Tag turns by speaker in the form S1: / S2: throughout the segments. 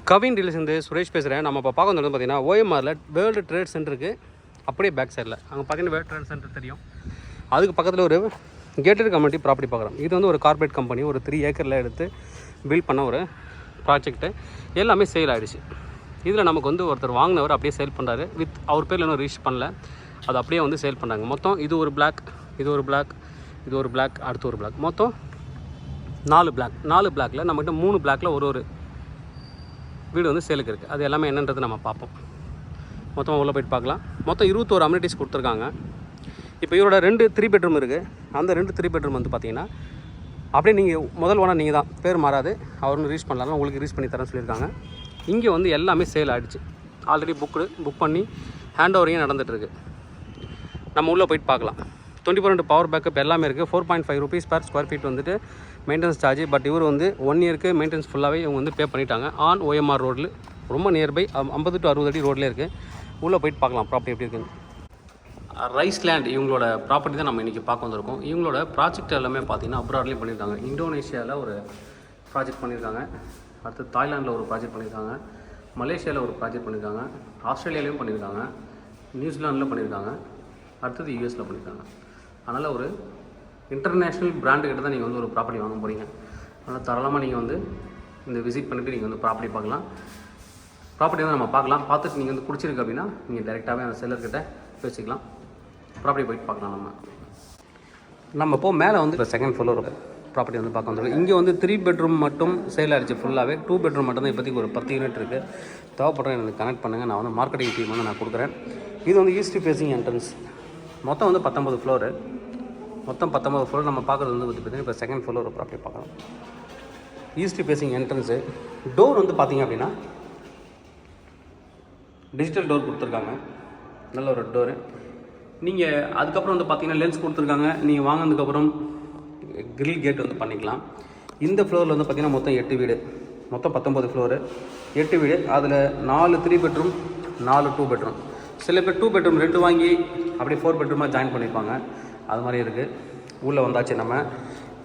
S1: Kavin dealers Suresh பேசுகிறேன். நம்ம இப்போ பார்க்க வந்து பார்த்தீங்கன்னா ஓஎம்ஆரில் வேர்ல்டு ட்ரேட் சென்டருக்கு அப்படியே பேக் சைடில் அங்கே பார்த்தீங்கன்னா வேர்ல்டு ட்ரேட் சென்டர் தெரியும். அதுக்கு பக்கத்தில் ஒரு கேட்டட் கம்யூனிட்டி ப்ராப்பர்ட்டி பார்க்குறோம். இது வந்து ஒரு கார்பரேட் கம்பெனி ஒரு 3 ஏக்கரில் எடுத்து பில்ட் பண்ண ஒரு ப்ராஜெக்ட்டு. எல்லாமே சேல் ஆகிடுச்சு. இதில் நமக்கு வந்து ஒருத்தர் வாங்கினவர் அப்படியே சேல் பண்ணுறாரு. வித் அவர் பேரில் இன்னும் ரீச் பண்ணல, அது அப்படியே வந்து சேல் பண்ணுறாங்க. மொத்தம் இது ஒரு பிளாக், இது ஒரு பிளாக், இது ஒரு பிளாக், அடுத்து ஒரு பிளாக், மொத்தம் 4 பிளாக்கில் நம்மகிட்ட 3 பிளாக்கில் ஒரு வீடு வந்து சேலுக்கு இருக்குது. அது எல்லாமே என்னன்றது நம்ம பார்ப்போம். மொத்தமாக உள்ளே போய்ட்டு பார்க்கலாம். மொத்தம் 21 அம்யூனிட்டிஸ் கொடுத்துருக்காங்க. இப்போ இவரோட 2 3 பெட்ரூம் இருக்குது. அந்த 2 3 பெட்ரூம் வந்து பார்த்தீங்கன்னா அப்படியே நீங்கள் முதல் ஓனர் நீங்கள் தான், பேர் மாறாது. அவரும் ரீச் பண்ணலாம், உங்களுக்கு ரீச் பண்ணி தரேன்னு சொல்லியிருக்காங்க. இங்கே வந்து எல்லாமே சேல் ஆகிடுச்சு. ஆல்ரெடி புக் பண்ணி ஹேண்ட் ஓவரிங்கே நடந்துகிட்ருக்கு. நம்ம உள்ளே போய்ட்டு பார்க்கலாம். 24 பவர் பேக்கப் எல்லாமே இருக்குது. 4.5 rupees per square feet வந்துட்டு மெயின்டெனன்ஸ் சார்ஜ். பட் இவர் வந்து 1 இயருக்கு மெயின்டெனன்ஸ் ஃபுல்லாகவே இவங்க வந்து பே பண்ணிட்டாங்க. ஆன் OMR ரோடில் ரொம்ப நியர்பை 50 to 60 அடி ரோட்லேயே இருக்குது. உள்ளே போய்ட்டு பார்க்கலாம் ப்ராப்பர்ட்டி எப்படி இருக்குன்னு. ரைஸ் லேண்ட் இவங்களோட ப்ராப்பர்ட்டி தான் நம்ம இன்றைக்கி பார்க்க வந்திருக்கோம். இவங்களோட ப்ராஜெக்ட் எல்லாமே பார்த்திங்கன்னா அப்ராட்லேயும் பண்ணியிருக்காங்க. இந்தோனேஷியாவில் ஒரு ப்ராஜெக்ட் பண்ணியிருக்காங்க, அடுத்து தாய்லாண்டில் ஒரு ப்ராஜெக்ட் பண்ணியிருக்காங்க, மலேசியாவில் ஒரு ப்ராஜெக்ட் பண்ணியிருக்காங்க, ஆஸ்திரேலியாலையும் பண்ணியிருக்காங்க, நியூசிலாண்டில் பண்ணியிருக்காங்க, அடுத்தது யூஎஸில் பண்ணியிருக்காங்க. அதனால் ஒரு இன்டர்நேஷ்னல் பிராண்டு கிட்ட தான் நீங்கள் வந்து ஒரு ப்ராப்பர்ட்டி வாங்க போகிறீங்க. அதனால் தாராளமாக நீங்கள் வந்து இந்த விசிட் பண்ணிவிட்டு நீங்கள் வந்து ப்ராப்பர்ட்டி பார்க்கலாம். ப்ராப்பர்ட்டி வந்து நம்ம பார்க்கலாம். பார்த்துட்டு நீங்கள் வந்து பிடிச்சிருக்கு அப்படின்னா நீங்கள் டேரெக்டாகவே அந்த செல்லர்கிட்ட பேசிக்கலாம். ப்ராப்பர்ட்டி போய்ட்டு பார்க்கலாம். நம்ம இப்போ மேலே வந்து இப்போ செகண்ட் ஃப்ளோர் ப்ராப்பர்ட்டி வந்து பார்க்க வந்துருக்கோம். இங்கே வந்து 3 பெட்ரூம் மட்டும் சேல் ஆகிடுச்சு ஃபுல்லாகவே. 2 பெட்ரூம் மட்டும் தான் இப்போதைக்கு ஒரு 10 யூனிட் இருக்குது. தேவைப்படுறேன் எனக்கு கனெக்ட் பண்ணுங்கள். நான் வந்து மார்க்கெட்டிங் டீம் வந்து நான் கொடுக்குறேன். இது வந்து ஈஸ்ட் ஃபேஸிங் என்ட்ரன்ஸ். மொத்தம் வந்து 19 ஃப்ளோரு. மொத்தம் 19 ஃப்ளோர் நம்ம பார்க்குறது வந்து பார்த்திங்கன்னா இப்போ செகண்ட் ஃப்ளோர் ப்ராப்பர்ட்டி பார்க்கலாம். East facing entrance. டோர் வந்து பார்த்திங்க அப்படின்னா டிஜிட்டல் டோர் கொடுத்துருக்காங்க. நல்ல ஒரு டோரு. நீங்கள் அதுக்கப்புறம் வந்து பார்த்திங்கன்னா லென்ஸ் கொடுத்துருக்காங்க. நீங்கள் வாங்கினதுக்கப்புறம் கிரில் கேட் வந்து பண்ணிக்கலாம். இந்த ஃப்ளோரில் வந்து பார்த்திங்கன்னா மொத்தம் 8 வீடு. மொத்தம் 19 ஃப்ளோரு, 8 வீடு. அதில் 4 3 பெட்ரூம், 4 2 பெட்ரூம். சில பேர் 2 பெட்ரூம் 2 வாங்கி அப்படியே 4 பெட்ரூமாக ஜாயின் பண்ணியிருப்பாங்க. அது மாதிரி இருக்குது. உள்ளே வந்தாச்சு நம்ம.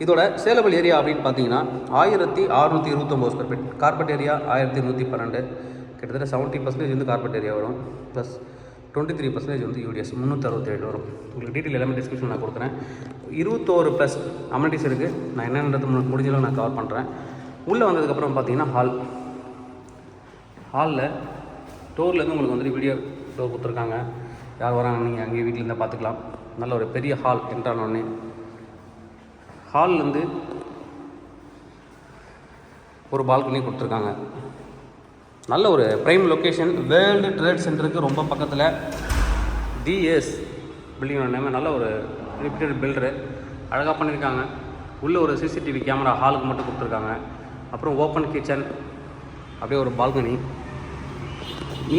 S1: இதோட சேலபிள் ஏரியா அப்படின்னு பார்த்தீங்கன்னா 1629 ஸ்கொயர் ஃபீட். Carpet area 1112. கிட்டத்தட்ட 70% வந்து கார்பெட் ஏரியா வரும். ப்ளஸ் 23% வந்து யூடிஎஸ் 367 வரும். உங்களுக்கு டீட்டெயில் எல்லாமே டிஸ்கிரிப்ஷன் நான் கொடுக்குறேன். 21 ப்ளஸ் அமெனிட்டிஸ் இருக்குது. நான் என்னென்றது முடிஞ்சளவு நான் கவர் பண்ணுறேன். உள்ளே வந்ததுக்கப்புறம் பார்த்தீங்கன்னா ஹாலில் டோர்லேருந்து உங்களுக்கு வந்துட்டு வீடியோ டோர் கொடுத்துருக்காங்க. யார் வராங்க நீங்கள் அங்கேயே வீட்டிலேருந்து பார்த்துக்கலாம். நல்ல ஒரு பெரிய ஹால். என்ட்ரானோடனே ஹால்லேருந்து ஒரு பால்கனி கொடுத்துருக்காங்க. நல்ல ஒரு ப்ரைம் லொக்கேஷன். வேர்ல்டு ட்ரேட் சென்டருக்கு ரொம்ப பக்கத்தில். டிஎஸ் பில்டிங்கோட நேம். நல்ல ஒரு ரிப்பீட்டட் பில்டரு. அழகாக பண்ணியிருக்காங்க. உள்ளே ஒரு சிசிடிவி கேமரா ஹாலுக்கு மட்டும் கொடுத்துருக்காங்க. அப்புறம் ஓப்பன் கிச்சன், அப்படியே ஒரு பால்கனி.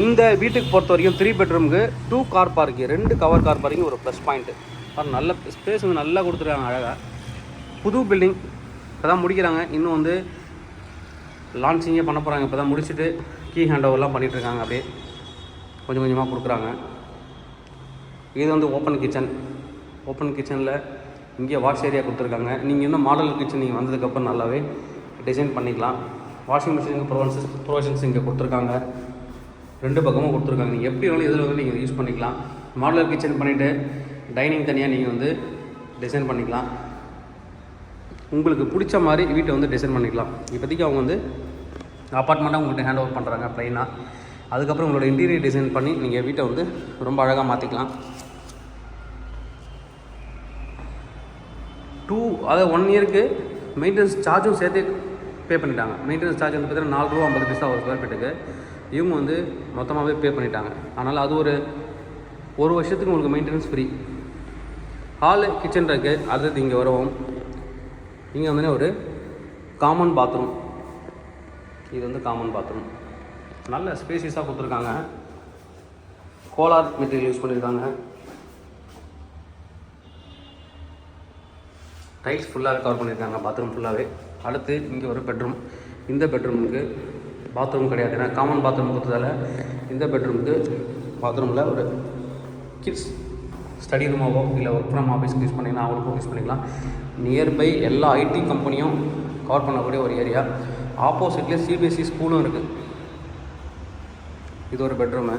S1: இந்த வீட்டுக்கு பொறுத்த வரைக்கும் 3 பெட்ரூமுக்கு 2 car parking, 2 cover car parking ஒரு ப்ளஸ் பாயிண்ட்டு. நல்ல ஸ்பேஸ் வந்து நல்லா கொடுத்துருக்காங்க. அழகாக புது பில்டிங் இப்போ தான் முடிக்கிறாங்க. இன்னும் வந்து லான்ச்சிங்கே பண்ண போகிறாங்க. இப்போ தான் முடிச்சுட்டு கீ ஹேண்ட் ஓவர்லாம் பண்ணிகிட்ருக்காங்க. அப்படியே கொஞ்சம் கொஞ்சமாக கொடுக்குறாங்க. இது வந்து ஓப்பன் கிச்சன். ஓப்பன் கிச்சனில் இங்கே வாஷ் ஏரியா கொடுத்துருக்காங்க. நீங்கள் இன்னும் மாடல் கிச்சன் நீங்கள் வந்ததுக்கப்புறம் நல்லாவே டிசைன் பண்ணிக்கலாம். வாஷிங் மிஷினுக்கு ப்ரொவிஷன்ஸ் இங்கே கொடுத்துருக்காங்க. 2 பக்கமும் கொடுத்துருக்காங்க. நீங்கள் எப்படி வேணாலும் எதில் வந்து நீங்கள் யூஸ் பண்ணிக்கலாம். மாடலர் கிச்சன் பண்ணிவிட்டு டைனிங் தனியாக நீங்கள் வந்து டிசைன் பண்ணிக்கலாம். உங்களுக்கு பிடிச்ச மாதிரி வீட்டை வந்து டிசைன் பண்ணிக்கலாம். இப்போதைக்கு அவங்க வந்து அப்பார்ட்மெண்ட்டாக உங்கள்கிட்ட ஹேண்ட் ஓவர் பண்ணுறாங்க ப்ளைனாக. அதுக்கப்புறம் உங்களோட இன்டீரியர் டிசைன் பண்ணி நீங்கள் வீட்டை வந்து ரொம்ப அழகாக மாற்றிக்கலாம். அதாவது 1 இயருக்கு மெயின்டெனன்ஸ் சார்ஜும் சேர்த்து பே பண்ணிட்டாங்க. மெயின்டெனன்ஸ் சார்ஜ் வந்து பார்த்தீங்கன்னா 4 ரூபா 50 பைசா ஒரு ஸ்கொயர் ஃபீட்டுக்கு இவங்க வந்து மொத்தமாகவே பே பண்ணிட்டாங்க. அதனால் அது ஒரு வருஷத்துக்கு உங்களுக்கு மெயின்டெனன்ஸ் ஃப்ரீ. ஹாலு கிச்சன் இருக்குது. அடுத்தது இங்கே வருவோம். இங்கே வந்து ஒரு காமன் பாத்ரூம். இது வந்து காமன் பாத்ரூம். நல்ல ஸ்பேசியஸாக கொடுத்துருக்காங்க. கோலார் மெட்டீரியல் யூஸ் பண்ணியிருக்காங்க. டைல்ஸ் ஃபுல்லாகவே கவர் பண்ணியிருக்காங்க பாத்ரூம் ஃபுல்லாகவே. அடுத்து இங்கே ஒரு பெட்ரூம். இந்த பெட்ரூமுக்கு பாத்ரூம் கிடையாது, ஏன்னா காமன் பாத்ரூம் கொடுத்ததால இந்த பெட்ரூமுக்கு பாத்ரூமில் ஒரு கிட்ஸ் ஸ்டடி ரூமாவோ இல்லை ஒர்க் ஃப்ரம் ஆஃபீஸ்க்கு யூஸ் பண்ணிங்கன்னா அவங்களுக்கும் யூஸ் பண்ணிக்கலாம். நியர்பை எல்லா ஐடி கம்பெனியும் கவர் பண்ணக்கூடிய ஒரு ஏரியா. ஆப்போசிட்லேயே சிபிஎஸ்சி ஸ்கூலும் இருக்குது. இது ஒரு பெட்ரூமு.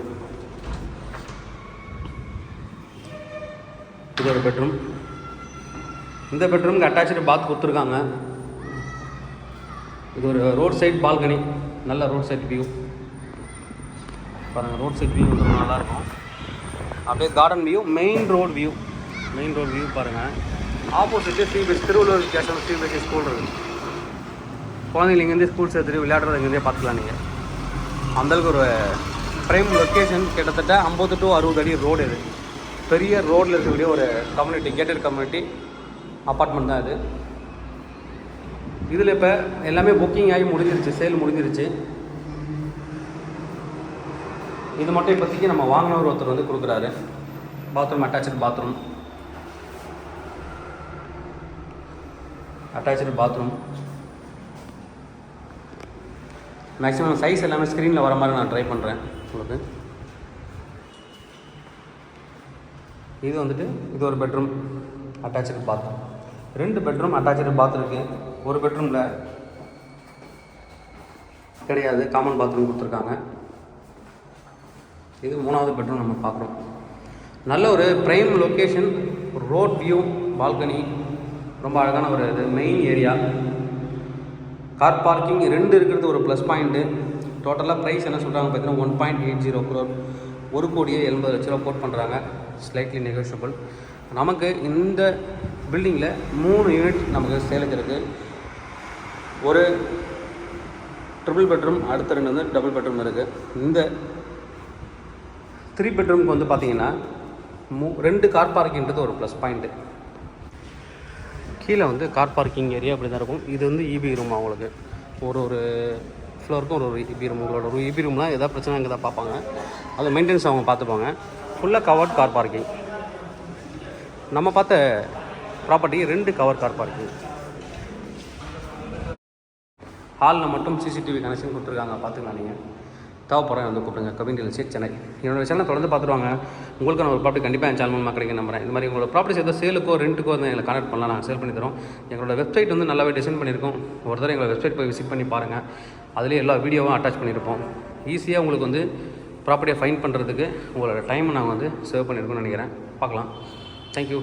S1: இது ஒரு பெட்ரூம். இந்த பெட்ரூமுக்கு அட்டாச்சு பாத் கொடுத்துருக்காங்க. இது ஒரு ரோட் சைட் பால்கனி, நல்ல ரோட் சைட் வியூ பாருங்கள். ரோட் சைட் வியூ வந்து நல்லாயிருக்கும். அப்படியே garden view, main road view பாருங்கள். ஆப்போசிட்டு சிபிஎஸ்சி திருவள்ளூர் கேஷன் சிபிஎஸ்சி ஸ்கூல் இருக்குது. குழந்தைங்க இங்கேருந்தே ஸ்கூல் சேர்த்துட்டு விளையாடுறது இங்கேருந்தே பார்த்துக்கலாம். நீங்கள் அந்தளவுக்கு ஒரு ப்ரைம் லொக்கேஷன். கிட்டத்தட்ட 50 to 60 அடி ரோடு. இது பெரிய ரோடில் இருக்கக்கூடிய ஒரு கம்யூனிட்டி, கேட்டட் கம்யூனிட்டி அப்பார்ட்மெண்ட் தான் இது. இதில் இப்போ எல்லாமே புக்கிங் ஆகி முடிஞ்சிருச்சு, சேல் முடிஞ்சிருச்சு. இது மட்டும் இப்போதைக்கு நம்ம வாங்கினவர் ஒருத்தர் வந்து கொடுக்குறாரு. Bathroom attach bathroom. Maximum size எல்லாமே ஸ்க்ரீனில் வர மாதிரி நான் ட்ரை பண்ணுறேன் உங்களுக்கு. இது வந்துட்டு இது ஒரு பெட்ரூம் அட்டாச்சு பாத். 2 பெட்ரூம் அட்டாச்சு பாத் இருக்குது. ஒரு பெட்ரூமில் கிடையாது, காமன் பாத்ரூம் கொடுத்துருக்காங்க. இது 3வது பெட்ரூம் நம்ம பார்க்குறோம். நல்ல ஒரு ப்ரைம் லொக்கேஷன், ஒரு ரோட் வியூ, பால்கனி, ரொம்ப அழகான ஒரு இது. மெயின் ஏரியா, கார் பார்க்கிங் 2 இருக்கிறது ஒரு ப்ளஸ் பாயிண்ட்டு. டோட்டலாக ப்ரைஸ் என்ன சொல்கிறாங்க பார்த்தீங்கன்னா 1.80 crore, 1,80,00,000 கோட் பண்ணுறாங்க. Slightly negotiable. நமக்கு இந்த பில்டிங்கில் 3 யூனிட் நமக்கு சேலுக்கு இருக்குது. ஒரு ட்ரிபிள் பெட்ரூம், அடுத்த 2 வந்து டபுள் பெட்ரூம் இருக்குது. இந்த 3 பெட்ரூமுக்கு வந்து பார்த்திங்கன்னா 2 கார் பார்க்கிங்கிறது ஒரு ப்ளஸ் பாயிண்ட்டு. கீழே வந்து கார் பார்க்கிங் ஏரியா அப்படி தான் இருக்கும். இது வந்து இபி ரூம். அவங்களுக்கு ஒரு ஃப்ளோருக்கும் ஒரு இபி ரூம். உங்களோட ஒரு இபி ரூம்லாம் எதாவது பிரச்சனை இங்கே தான் பார்ப்பாங்க. அதை மெயின்டெனன்ஸ் அவங்க பார்த்துப்பாங்க. ஃபுல்லாக கவர்ட் கார் பார்க்கிங். நம்ம பார்த்த ப்ராப்பர்ட்டி 2 கவர் கார் பார்க்கிங். ஹாலில் மட்டும் சிசிடிவி கனெக்ஷன் கொடுத்துருக்காங்க, பார்த்துக்கலாம். நீங்கள் தேவைப்படுறேன் வந்து கூப்பிடுங்க. Kavin real estate Chennai. என்னோடய சேனல் தொடர்ந்து பார்த்துருவாங்க. உங்களுக்கு நான் ஒரு ப்ராப்பர்ட்டி கண்டிப்பாக என் சேனல் மூலமாக கிடைக்கும் நம்புறேன். இந்த மாதிரி உங்களோட ப்ராப்பர்ட்டிஸ் எதாவது சேலுக்கோ ரெண்ட்டுக்கோ வந்து எங்களை கான்டாக்ட் பண்ணலாம், நாங்கள் சேல் பண்ணி தரோம். எங்களோட வெப்சைட் வந்து நல்லாவே டிசைன் பண்ணியிருக்கோம். ஒரு தடவை எங்களோட வெப்சைட் போய் விசிட் பண்ணி பாருங்கள். அதுலேயே எல்லா வீடியோவும் அட்டாச் பண்ணியிருப்போம். ஈஸியாக உங்களுக்கு வந்து ப்ராப்பர்ட்டியை ஃபைண்ட் பண்ணுறதுக்கு உங்களோட டைமை நாங்கள் வந்து சேவ் பண்ணியிருக்கோம்னு நினைக்கிறேன். பார்க்கலாம். தேங்க்யூ.